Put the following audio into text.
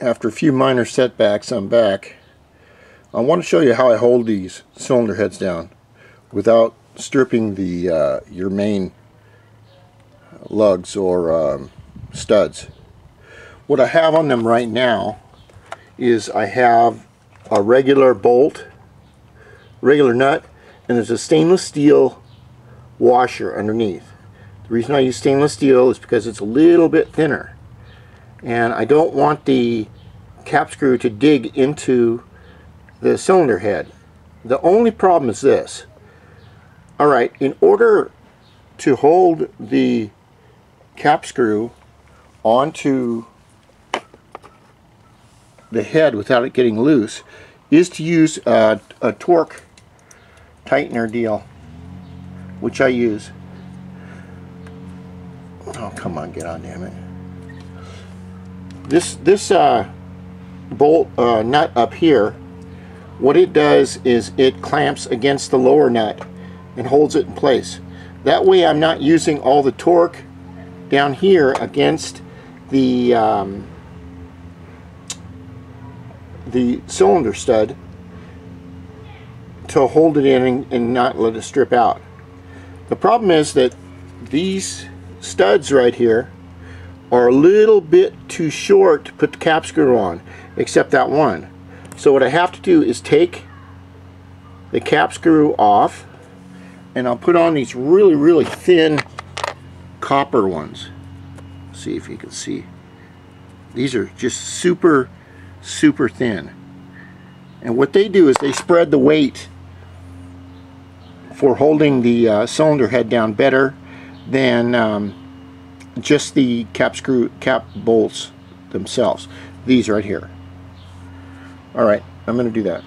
After a few minor setbacks, I'm back. I want to show you how I hold these cylinder heads down without stripping the your main lugs or studs. What I have on them right now is I have a regular bolt, regular nut, and there's a stainless steel washer underneath. The reason I use stainless steel is because it's a little bit thinner, and I don't want the cap screw to dig into the cylinder head. The only problem is this. Alright, in order to hold the cap screw onto the head without it getting loose is to use a torque tightener deal, which I use. Oh, come on, get on, damn it. This bolt nut up here, what it does is it clamps against the lower nut and holds it in place. That way I'm not using all the torque down here against the cylinder stud to hold it in and not let it strip out. The problem is that these studs right here are a little bit too short to put the cap screw on, except that one. So what I have to do is take the cap screw off, and I'll put on these really thin copper ones. See if you can see. These are just super thin, and what they do is they spread the weight for holding the cylinder head down better than just the cap bolts themselves. These right here. Alright, I'm going to do that.